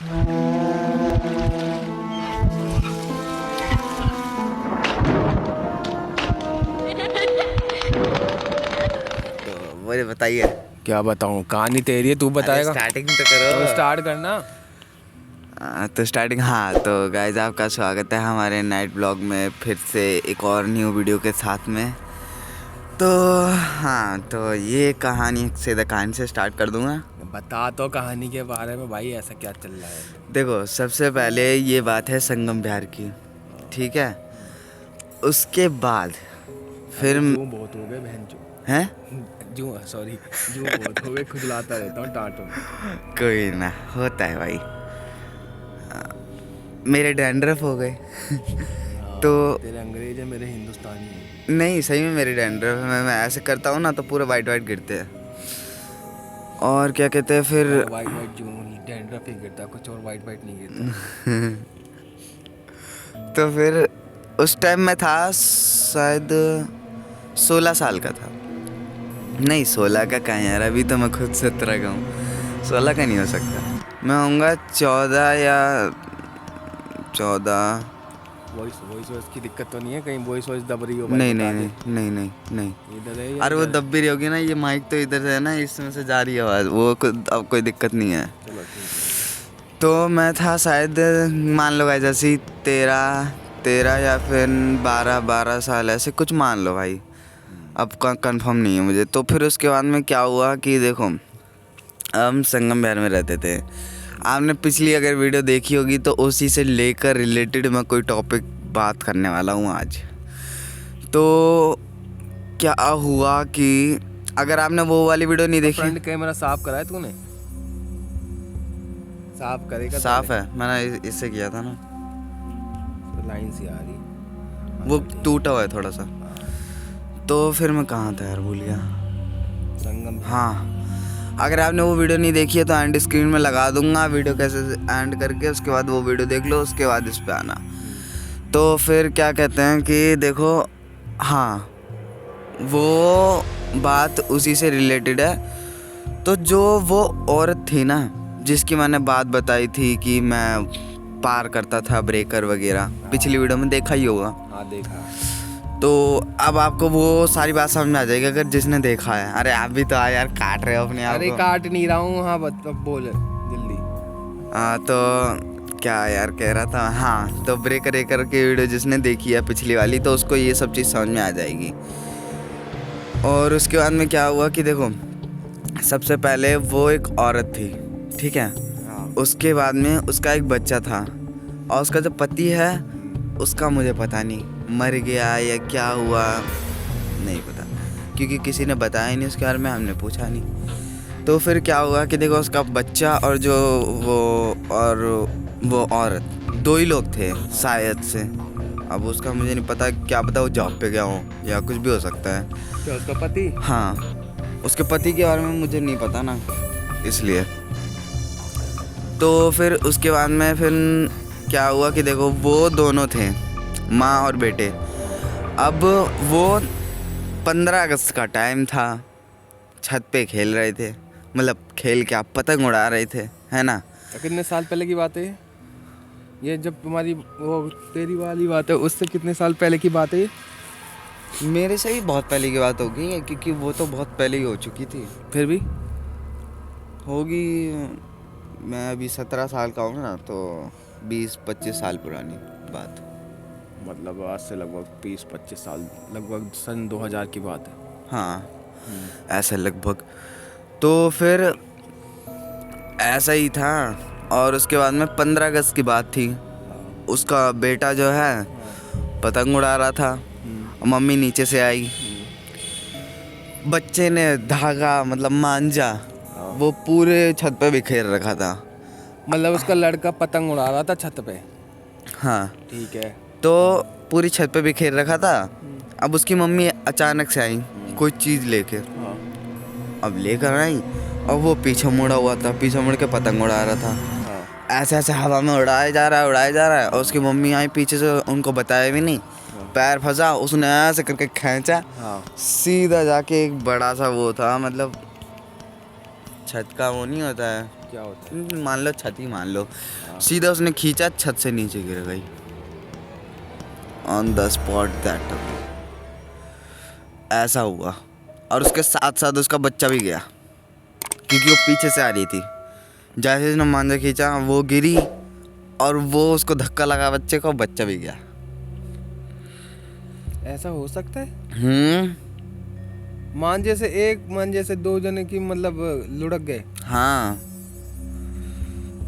मुझे बताइए। क्या बताऊं, कहानी तेरी है, तू बताएगा। स्टार्टिंग तो करो। तो स्टार्ट करना। तो स्टार्टिंग, हाँ तो गाइस आपका स्वागत है हमारे नाइट ब्लॉग में फिर से एक और न्यू वीडियो के साथ में। तो हाँ, तो ये कहानी सीधा कहानी से स्टार्ट कर दूंगा। बता तो कहानी के बारे में भाई, ऐसा क्या चल रहा है। देखो, सबसे पहले ये बात है संगम बिहार की, ठीक है। उसके बाद फिर जू बहुत हो गए बहन जो हैं, जू, सॉरी जू बहुत हो गए, खुजलाता रहता हूँ टाटो। कोई ना, होता है भाई। मेरे डैंड्रफ हो गए। तो तेरे अंग्रेज है, मेरे हिंदुस्तानी है। नहीं, सही में मेरे डैंड्रफ है। मैं ऐसे करता हूँ ना तो पूरे वाइट वाइट गिरते हैं। और क्या कहते हैं फिर वाइट वाइट जू डैंड्रफ ही गिरता, कुछ और वाइट वाइट नहीं गिरता। तो फिर उस टाइम मैं था शायद 16 साल का था। नहीं, 16 का कहाँ यार, अभी तो मैं खुद 17 का हूँ। 16 का नहीं हो सकता, मैं होऊंगा 14 या 14। वॉइस की दिक्कत तो नहीं है, कहीं वॉइस दब रही हो? नहीं नहीं नहीं नहीं नहीं नहीं, इधर है। अरे वो दब भी रही होगी ना, ये माइक तो इधर से है ना, इसमें से जा रही है आवाज़, वो अब कोई दिक्कत नहीं है। चलो ठीक है। तो मैं था शायद, मान लो भाई जैसे 13 या फिर 12 साल, ऐसे कुछ मान लो भाई, अब कंफर्म नहीं है मुझे। तो फिर उसके बाद में क्या हुआ कि देखो, हम संगम बिहार में रहते थे। आपने पिछली अगर वीडियो देखी होगी तो उसी से लेकर रिलेटेड मैं कोई टॉपिक बात करने वाला हूँ आज। तो क्या हुआ कि अगर आपने वो वाली वीडियो नहीं देखी, फ्रंट कैमरा साफ करा है तूने? साफ करेगा? साफ है, मैंने इससे किया था ना। तो लाइन सी आ रही, वो टूटा हुआ है थोड़ा सा। तो फिर मैं कहाँ था यार, भूल गया। संगम। हाँ, अगर आपने वो वीडियो नहीं देखी है तो एंड स्क्रीन में लगा दूंगा वीडियो, कैसे एंड करके उसके बाद वो वीडियो देख लो, उसके बाद इस पे आना। तो फिर क्या कहते हैं कि देखो, हाँ वो बात उसी से रिलेटेड है। तो जो वो औरत थी ना, जिसकी मैंने बात बताई थी कि मैं पार करता था ब्रेकर वगैरह, पिछली वीडियो में देखा ही होगा। हाँ देखा। तो अब आपको वो सारी बात समझ में आ जाएगी अगर जिसने देखा है। अरे आप भी तो यार काट रहे हो अपने आप अरे को। काट नहीं रहा हूँ। हाँ बोल जल्दी। तो क्या यार कह रहा था, हाँ तो ब्रेकर की वीडियो जिसने देखी है पिछली वाली, तो उसको ये सब चीज़ समझ में आ जाएगी। और उसके बाद में क्या हुआ कि देखो, सबसे पहले वो एक औरत थी, ठीक है। उसके बाद में उसका एक बच्चा था, और उसका जो पति है उसका मुझे पता नहीं, मर गया या क्या हुआ नहीं पता, क्योंकि किसी ने बताया नहीं उसके बारे में, हमने पूछा नहीं। तो फिर क्या हुआ कि देखो, उसका बच्चा और जो वो औरत, दो ही लोग थे शायद से। अब उसका मुझे नहीं पता, क्या पता वो जॉब पे गया हो या कुछ भी हो सकता है। क्या उसका पति? हाँ, उसके पति के बारे में मुझे नहीं पता ना, इसलिए। तो फिर उसके बाद में फिर क्या हुआ कि देखो, वो दोनों थे, माँ और बेटे। अब वो 15 अगस्त का टाइम था, छत पे खेल रहे थे, मतलब खेल क्या, पतंग उड़ा रहे थे, है ना। तो कितने साल पहले की बात है ये? जब तुम्हारी वो तेरी वाली बात है, उससे कितने साल पहले की बात है ये? मेरे से ही बहुत पहले की बात होगी, क्योंकि वो तो बहुत पहले ही हो चुकी थी। फिर भी होगी, मैं अभी 17 साल का हूँ ना, तो 20-25 साल पुरानी बात। मतलब आज से लगभग 20-25 साल, लगभग सन 2000 की बात है। हाँ, ऐसा लगभग। तो फिर ऐसा ही था। और उसके बाद में 15 अगस्त की बात थी। उसका बेटा जो है पतंग उड़ा रहा था, मम्मी नीचे से आई, बच्चे ने धागा मतलब मांझा वो पूरे छत पे बिखेर रखा था। मतलब उसका लड़का पतंग उड़ा रहा था छत पे? हाँ ठीक है। तो पूरी छत पे बिखेर रखा था। अब उसकी मम्मी अचानक से आई कोई चीज़ लेके, हाँ। अब लेकर आई और वो पीछे मुड़ा हुआ था, पीछे मुड़ के पतंग उड़ा रहा था। हाँ। ऐसे ऐसे हवा में उड़ाया जा रहा है। और उसकी मम्मी आई पीछे से, उनको बताया भी नहीं, पैर फंसा, उसने ऐसे करके खींचा, हाँ। सीधा जाके एक बड़ा सा वो था, मतलब छत का वो नहीं होता है, क्या होता है? मान लो छत ही मान लो, सीधा उसने खींचा, छत से नीचे गिर गई ऑन द स्पॉट दैट। ऐसा हुआ। और उसके साथ साथ उसका बच्चा भी गया, क्योंकि वो पीछे से आ रही थी। जैसे उसने मांझा खींचा, वो गिरी और वो उसको धक्का लगा बच्चे को, बच्चा भी गया। ऐसा हो सकता है? मांझे से एक, मांझे से दो जने की मतलब लुढ़क गए। हाँ,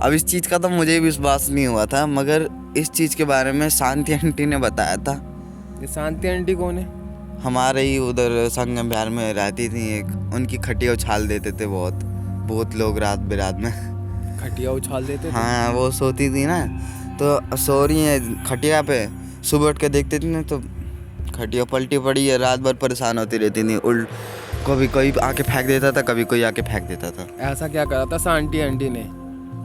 अब इस चीज़ का तो मुझे भी विश्वास नहीं हुआ था, मगर इस चीज़ के बारे में शांति आंटी ने बताया था। ये शांति आंटी कौन है? हमारे ही उधर संगम बिहार में रहती थी एक, उनकी खटिया उछाल देते थे बहुत लोग रात बिरात में। खटिया उछाल देते थे? हाँ, वो सोती थी ना, तो सो रही है खटिया पे, सुबह उठ के देखती थी ना तो खटिया पलटी पड़ी है। रात भर परेशान होती रहती थी, कभी कोई आके फेंक देता था, कभी कोई आके फेंक देता था। ऐसा क्या करा था शांति आंटी ने?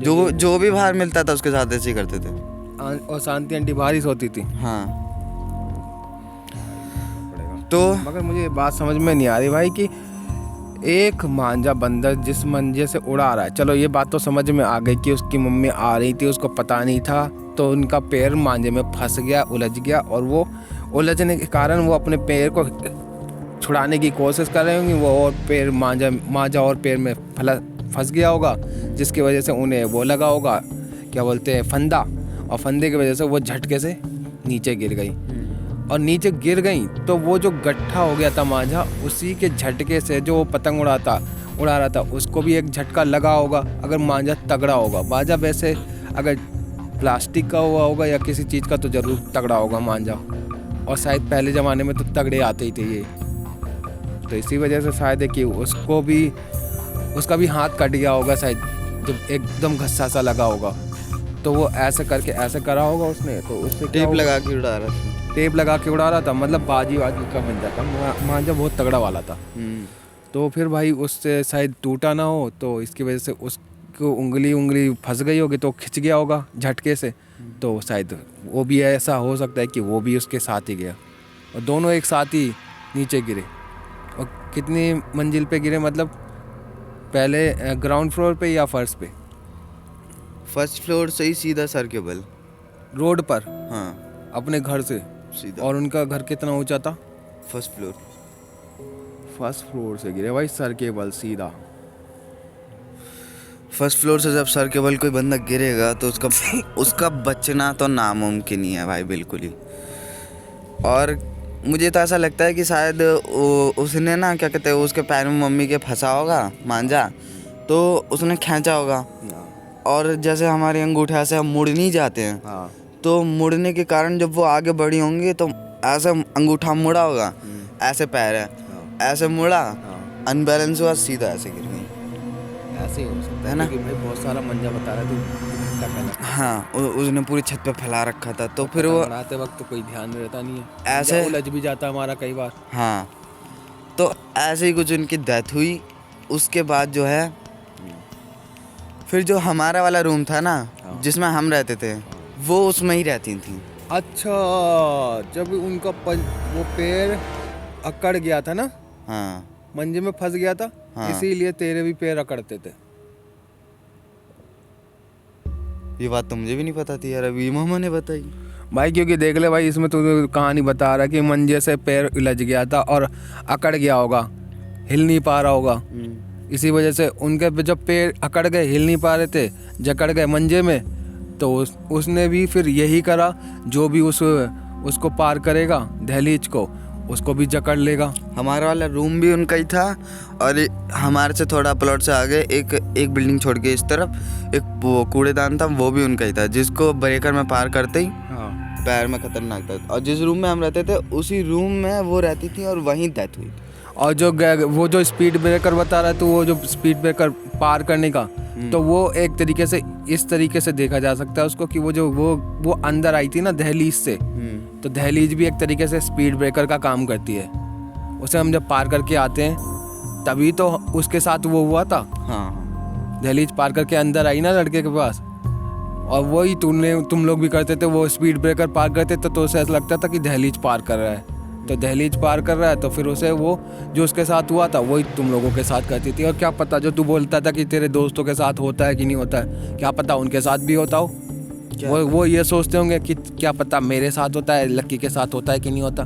जो भी बाहर मिलता था उसके साथ ऐसे ही करते थे। और शांति आंटी बाहर ही सोती थी? हाँ। तो मगर मुझे ये बात समझ में नहीं आ रही भाई कि एक मांझा बंदर जिस मंजे से उड़ा रहा है, चलो ये बात तो समझ में आ गई कि उसकी मम्मी आ रही थी, उसको पता नहीं था, तो उनका पैर मांझे में फंस गया, उलझ गया, और वो उलझने के कारण वो अपने पैर को छुड़ाने की कोशिश कर रहे होंगे, वो और पैर मांझा और पैर में फंस गया होगा, जिसकी वजह से उन्हें वो लगा होगा, क्या बोलते हैं, फंदा, और फंदे की वजह से वो झटके से नीचे गिर गई। और नीचे गिर गई तो वो जो गट्ठा हो गया था मांझा, उसी के झटके से जो वो पतंग उड़ा रहा था उसको भी एक झटका लगा होगा। अगर मांझा तगड़ा होगा, मांझा वैसे अगर प्लास्टिक का हुआ होगा या किसी चीज़ का तो ज़रूर तगड़ा होगा मांझा, और शायद पहले ज़माने में तो तगड़े आते ही थे ये, तो इसी वजह से शायद है कि उसका भी हाथ कट गया होगा शायद, जब एकदम घस्सा सा लगा होगा, तो वो ऐसे करके ऐसे करा होगा उसने, तो उससे टेप लगा के उड़ा रहा था। टेप लगा के उड़ा रहा था, मतलब बाजी का बन जाता। मांझा बहुत तगड़ा वाला था। तो फिर भाई उससे शायद टूटा ना हो, तो इसकी वजह से उसको उंगली फंस गई होगी, तो खिंच गया होगा झटके से, तो शायद वो भी ऐसा हो सकता है कि वो भी उसके साथ ही गया, और दोनों एक साथ ही नीचे गिरे। और कितनी मंजिल पे गिरे, मतलब पहले ग्राउंड फ्लोर पे या फर्श पे? फर्स्ट फ्लोर से ही सीधा सर के बल, रोड पर? हाँ, अपने घर से सीधा। और उनका घर कितना ऊंचा था? फर्स्ट फ्लोर से गिरे भाई, सर के बल सीधा। फर्स्ट फ्लोर से जब सर के बल कोई बंदा गिरेगा तो उसका बचना तो नामुमकिन ही है भाई, बिल्कुल ही। और मुझे तो ऐसा लगता है कि शायद उसने ना, क्या कहते हैं, उसके पैर में मम्मी के फंसा होगा मांझा, तो उसने खींचा होगा, और जैसे हमारे अंगूठे से हम मुड़ नहीं जाते हैं, हाँ। तो मुड़ने के कारण जब वो आगे बढ़ी होंगी तो ऐसे अंगूठा मुड़ा होगा, ऐसे पैर है, ऐसे मुड़ा, अनबैलेंस हुआ, सीधा ऐसे गिर गई। ऐसे ही हो सकता है ना? क्योंकि भाई बहुत सारा मंजा बता रहा था। हाँ, उसने पूरी छत पे फैला रखा था, तो फिर वो बनाते वक्त तो कोई ध्यान रहता नहीं है, ऐसे उलझ भी जाता हमारा कई बार। हाँ, तो ऐसे ही कुछ उनकी डेथ हुई। उसके बाद जो है, फिर जो हमारा वाला रूम था ना, जिसमें हम रहते थे, वो उसमें ही रहती थी। अच्छा, जब उनका वो पैर अकड़ गया था ना, हाँ, मंजे में फंस गया था, हाँ। इसीलिए तेरे भी पैर अकड़ते थे। ये बात तो मुझे भी नहीं पता थी यार, अभी मामा ने बताई भाई, क्योंकि देख ले भाई, इसमें तो कहानी बता रहा कि मंजे से पैर उलझ गया था और अकड़ गया होगा, हिल नहीं पा रहा होगा, इसी वजह से उनके जब पैर अकड़ गए, हिल नहीं पा रहे थे, जकड़ गए मंजे में, तो उसने भी फिर यही करा, जो भी उसको पार करेगा दहलीज को, उसको भी जकड़ लेगा। हमारा वाला रूम भी उनका ही था, और हमारे से थोड़ा प्लॉट से आगे एक बिल्डिंग छोड़ के इस तरफ एक वो कूड़ेदान था, वो भी उनका ही था, जिसको ब्रेकर में पार करते ही पैर में खतरनाक था। और जिस रूम में हम रहते थे उसी रूम में वो रहती थी, और वहीं डेथ हुई। और वो जो स्पीड ब्रेकर बता रहा है, तो वो जो स्पीड ब्रेकर पार करने का, तो वो एक तरीके से इस तरीके से देखा जा सकता है उसको कि वो अंदर आई थी ना दहलीज से, तो दहलीज भी एक तरीके से स्पीड ब्रेकर का काम करती है। उसे हम जब पार करके आते हैं तभी तो उसके साथ वो हुआ था। हाँ, दहलीज पार करके अंदर आई ना लड़के के पास, और वही तुम लोग भी करते थे, वो स्पीड ब्रेकर पार करते थे तो उसे ऐसा लगता था कि दहलीज पार कर रहा है, तो दहलीज पार कर रहा है तो फिर उसे वो जो उसके साथ हुआ था वही तुम लोगों के साथ करती थी। और क्या पता जो तू बोलता था कि तेरे दोस्तों के साथ होता है कि नहीं होता है, क्या पता उनके साथ भी होता हो। वो ये सोचते होंगे कि क्या पता मेरे साथ होता है, लक्की के साथ होता है कि नहीं होता।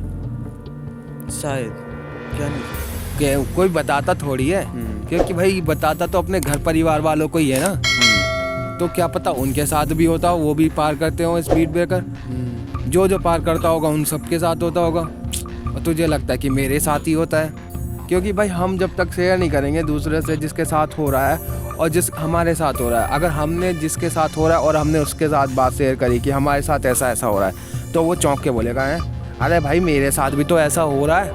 शायद, क्या नहीं। कि कोई बताता थोड़ी है, क्योंकि भाई बताता तो अपने घर परिवार वालों को ही है ना। तो क्या पता उनके साथ भी होता हो, वो भी पार करते हो स्पीड ब्रेकर। जो पार करता होगा उन सबके साथ होता होगा, और तुझे लगता है कि मेरे साथ ही होता है। क्योंकि भाई हम जब तक शेयर नहीं करेंगे दूसरे से जिसके साथ हो रहा है और जिस हमारे साथ हो रहा है, अगर हमने जिसके साथ हो रहा है और हमने उसके साथ बात शेयर करी कि हमारे साथ ऐसा ऐसा हो रहा है, तो वो चौंक के बोलेगा है अरे भाई मेरे साथ भी तो ऐसा हो रहा है।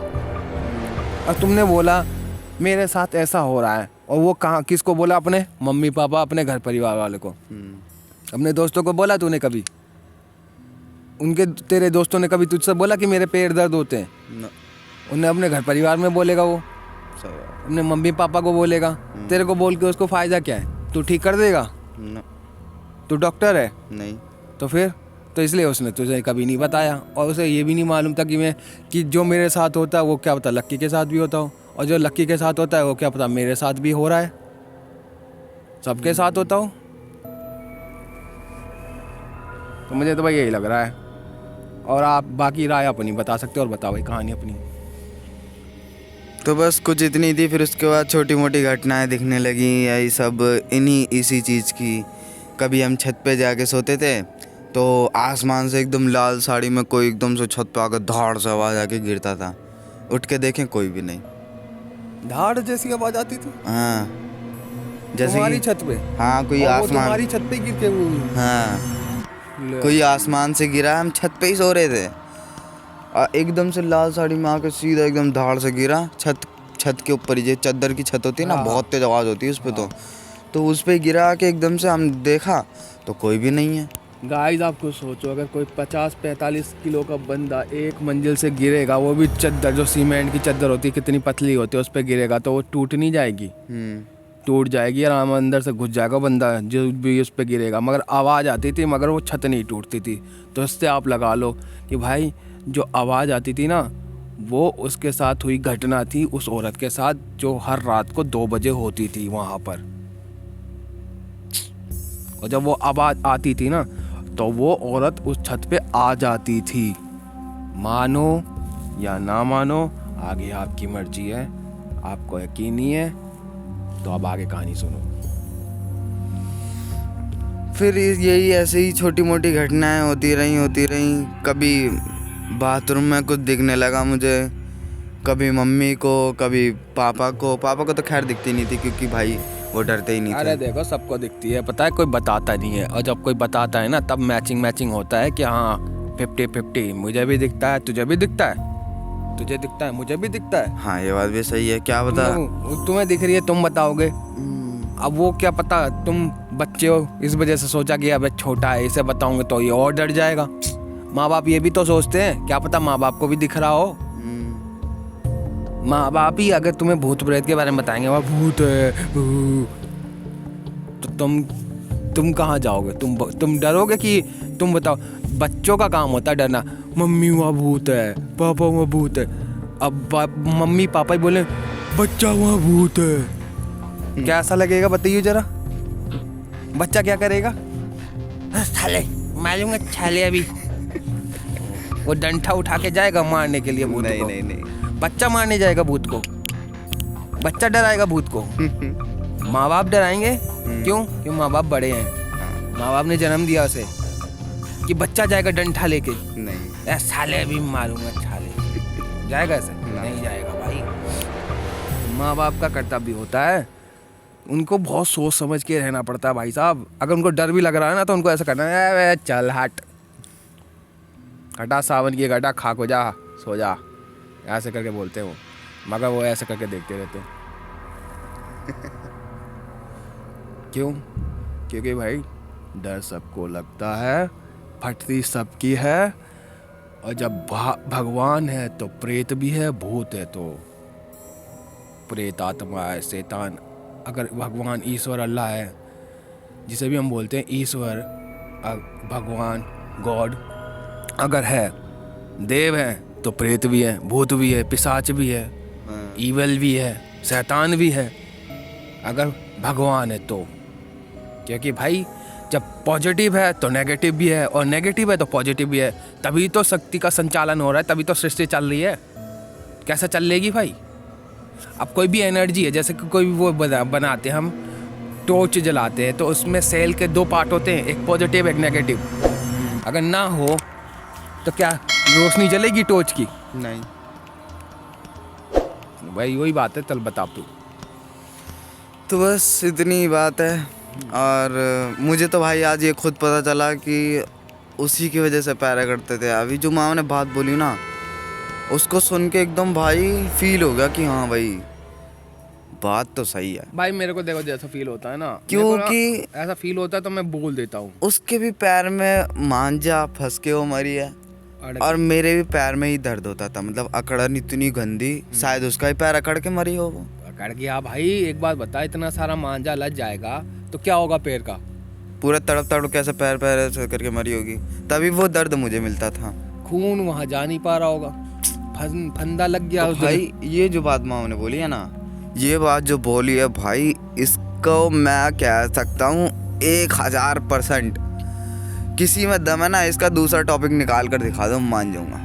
और तुमने बोला मेरे साथ ऐसा हो रहा है, और वो कहाँ किसको बोला? अपने मम्मी पापा, अपने घर परिवार वाले को। अपने दोस्तों को बोला तूने कभी? उनके तेरे दोस्तों ने कभी तुझसे बोला कि मेरे पेट दर्द होते हैं? उन्हें अपने घर परिवार में बोलेगा, वो अपने मम्मी पापा को बोलेगा। तेरे को बोल के उसको फायदा क्या है? तू ठीक कर देगा? तू डॉक्टर है? नहीं। तो फिर तो इसलिए उसने तुझे कभी नहीं बताया, और उसे ये भी नहीं मालूम था कि जो मेरे साथ होता है वो क्या पता लक्की के साथ भी होता हो, और जो लक्की के साथ होता है वो क्या पता मेरे साथ भी हो रहा है, सबके साथ होता हो। तो मुझे तो भाई यही लग रहा है। और आप बाकी राय अपनी बता सकते हो, और बताओ भाई कहानी अपनी। तो बस कुछ इतनी थी, फिर उसके बाद छोटी मोटी घटनाएं दिखने लगी, यही सब इसी चीज़ की। कभी हम छत पे जाके सोते थे तो आसमान से एकदम लाल साड़ी में कोई एकदम से छत पे आकर धाड़ से आवाज़ आके गिरता था। उठ के देखें कोई भी नहीं। धाड़ जैसी आवाज़ आती थी? हाँ, जैसे तुम्हारी कि छत पे? हाँ कोई और वो आसमान, तुम्हारी छत पे गिर के वो हाँ कोई आसमान से गिरा, हम छत पे ही सो रहे थे और एकदम से लाल साड़ी में आके सीधा एकदम धाड़ से गिरा। छत के ऊपर ही, जो चद्दर की छत होती है ना, बहुत तेज आवाज़ होती है उस पर। तो उस पर गिरा के एकदम से हम देखा तो कोई भी नहीं है। गाइस आपको सोचो, अगर कोई 50-45 किलो का बंदा एक मंजिल से गिरेगा, वो भी चद्दर, जो सीमेंट की चद्दर होती है कितनी पतली होती है, उस पर गिरेगा तो वो टूट नहीं जाएगी? टूट जाएगी, आराम अंदर से घुस जाएगा बंदा जो भी उस पर गिरेगा। मगर आवाज़ आती थी, मगर वो छत नहीं टूटती थी। तो इससे आप लगा लो कि भाई जो आवाज़ आती थी ना, वो उसके साथ हुई घटना थी उस औरत के साथ, जो हर रात को 2 बजे होती थी वहाँ पर। और जब वो आवाज़ आती थी ना, तो वो औरत उस छत पे आ जाती थी। मानो या ना मानो, आगे आपकी मर्जी है। आपको यकीन नहीं है तो अब आगे कहानी सुनो। फिर यही ऐसे ही छोटी मोटी घटनाएं होती रहीं। कभी बाथरूम में कुछ दिखने लगा मुझे, कभी मम्मी को, कभी पापा को। पापा को तो खैर दिखती नहीं थी क्योंकि भाई वो डरते ही नहीं थे। अरे देखो, सबको दिखती है, पता है, कोई बताता नहीं है। और जब कोई बताता है ना, तब मैचिंग होता है कि हाँ 50-50, मुझे भी दिखता है, तुझे भी दिखता है, तुझे दिखता है, मुझे भी दिखता है। हाँ ये बात भी सही है। क्या बता, तुम्हें दिख रही है, तुम बताओगे। अब वो क्या पता, तुम बच्चे हो इस वजह से सोचा कि अब छोटा है, इसे बताऊंगे तो ये और डर जाएगा। माँ बाप ये भी तो सोचते हैं, क्या पता माँ बाप को भी दिख रहा हो। माँ बाप ही अगर तुम्हें भूत प्रेत के बारे में बताएंगे, वहाँ भूत है, तो तुम कहाँ जाओगे? तुम डरोगे कि तुम बताओ। बच्चों का काम होता है डरना। मम्मी वहाँ भूत है, पापा वहाँ भूत है। अब मम्मी पापा ही बोले बच्चा वहाँ भूत है, क्या ऐसा लगेगा? बताइए जरा, बच्चा क्या करेगा? साले मालूम है, छाले अभी वो डंठा उठा के जाएगा मारने के लिए भूत को। नहीं। बच्चा मारने जाएगा भूत को? बच्चा डराएगा भूत को? माँ बाप डराएंगे। क्यों? क्यों? माँ बाप बड़े हैं, माँ बाप ने जन्म दिया उसे, कि बच्चा जाएगा डंठा लेके? नहीं। साले भी मारूंगा, छाले जाएगा ऐसे? नहीं जाएगा भाई। माँ बाप का कर्तव्य होता है, उनको बहुत सोच समझ के रहना पड़ता है भाई साहब। अगर उनको डर भी लग रहा है ना, तो उनको ऐसा करना है, चल हट, घटा सावन की घटा, खा को जा, सो जा, ऐसे करके बोलते हैं वो। मगर वो ऐसे करके देखते रहते हैं। क्यों? क्योंकि भाई डर सबको लगता है, फटती सबकी है। और जब भगवान है तो प्रेत भी है, भूत है तो प्रेत आत्मा है, शैतान। अगर भगवान ईश्वर अल्लाह है, जिसे भी हम बोलते हैं ईश्वर, भगवान, गॉड अगर है, देव है, तो प्रेत भी है, भूत भी है, पिशाच भी है, ईवल भी है, शैतान भी है, अगर भगवान है तो। क्योंकि भाई जब पॉजिटिव है तो नेगेटिव भी है, और नेगेटिव है तो पॉजिटिव भी है, तभी तो शक्ति का संचालन हो रहा है, तभी तो सृष्टि चल रही है। कैसा चल लेगी भाई? अब कोई भी एनर्जी है, जैसे कि कोई भी वो बनाते हैं हम, टॉर्च जलाते हैं तो उसमें सेल के 2 पार्ट होते हैं, एक पॉजिटिव एक नेगेटिव। अगर ना हो तो क्या रोशनी जलेगी टॉर्च की? नहीं भाई वही बात है, चल बता तू। तो बस इतनी बात है। और मुझे तो भाई आज ये खुद पता चला कि उसी की वजह से पैरा करते थे। अभी जो मामा ने बात बोली ना, उसको सुन के एकदम भाई फील हो गया कि हाँ भाई बात तो सही है। भाई मेरे को देखो जैसा फील होता है ना, क्योंकि ऐसा फील होता है तो मैं बोल देता हूँ। उसके भी पैर में मांझा फंस के वो मरी है, और मेरे भी पैर में ही दर्द होता था, मतलब अकड़न इतनी गंदी, शायद उसका ही पैर अकड़ के मरी हो वो। अकड़ गया भाई। एक बात बता, इतना सारा मांझा लग जाएगा तो क्या होगा पैर का? पूरा तड़प तड़प कैसे पैर पैर ऐसे करके मरी होगी, तभी वो दर्द मुझे मिलता था। खून वहाँ जा नहीं पा रहा होगा, फंदा लग गया। तो भाई ये जो बात माँ ने बोली है ना, ये बात जो बोली है भाई, इसको मैं कह सकता हूँ 1000% किसी में दम है ना, इसका दूसरा टॉपिक निकाल कर दिखा दो, मान जाऊँगा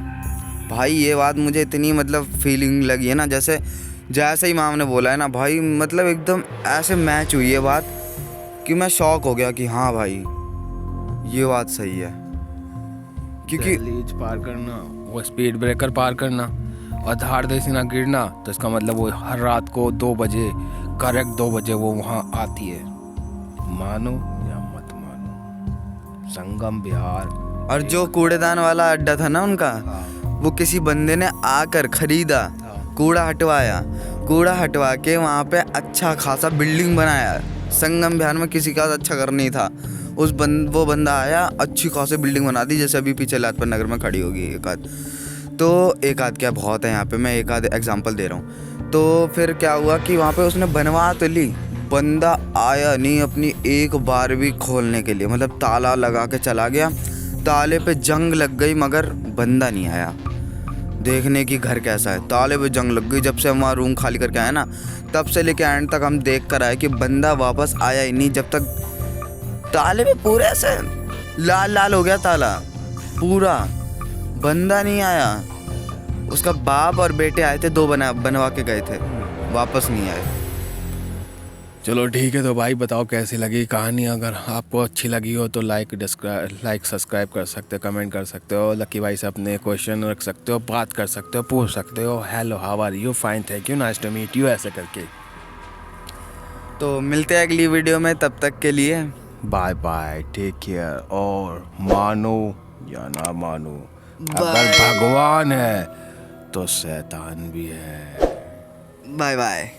भाई। ये बात मुझे इतनी मतलब फीलिंग लगी है ना, जैसे ही माम ने बोला है ना भाई, मतलब एकदम ऐसे मैच हुई है बात कि मैं शॉक हो गया कि हाँ भाई ये बात सही है। क्योंकि दहलीज पार करना, वो स्पीड ब्रेकर पार करना और धार देसी ना गिरना, तो इसका मतलब वो हर रात को 2 बजे, करेक्ट 2 बजे वो वहाँ आती है। मानो या मत मानो, संगम बिहार। और जो कूड़ेदान वाला अड्डा था ना उनका, वो किसी बंदे ने आकर खरीदा, कूड़ा हटवा के वहाँ पे अच्छा खासा बिल्डिंग बनाया। संगम बिहार में किसी का अच्छा घर नहीं था, वो बंदा आया, अच्छी खासी बिल्डिंग बना दी, जैसे अभी पीछे लाजपत नगर में खड़ी होगी एक आध क्या बहुत है यहाँ पे, मैं एक आध एग्जांपल दे रहा हूँ। तो फिर क्या हुआ कि वहाँ पे उसने बनवा तो ली, बंदा आया नहीं अपनी एक बार भी खोलने के लिए, मतलब ताला लगा के चला गया, ताले पे जंग लग गई मगर बंदा नहीं आया देखने की घर कैसा है। ताले पे जंग लग गई, जब से हम वहाँ रूम खाली करके आए ना, तब से लेके एंड तक हम देख कर आए कि बंदा वापस आया ही नहीं, जब तक ताले पे पूरे ऐसे लाल हो गया ताला पूरा, बंदा नहीं आया। उसका बाप और बेटे आए थे, 2 बनवा के गए थे, वापस नहीं आए। चलो ठीक है, तो भाई बताओ कैसी लगी कहानी। अगर आपको अच्छी लगी हो तो लाइक सब्सक्राइब कर सकते हो, कमेंट कर सकते हो, लकी भाई से अपने क्वेश्चन रख सकते हो, बात कर सकते हो, पूछ सकते हो, hello how are you, fine thank you, nice to meet you, ऐसे करके। तो मिलते हैं अगली वीडियो में, तब तक के लिए बाय बाय, टेक केयर। और मानो या ना मानो, अगर भगवान है तो शैतान भी है। Bye bye.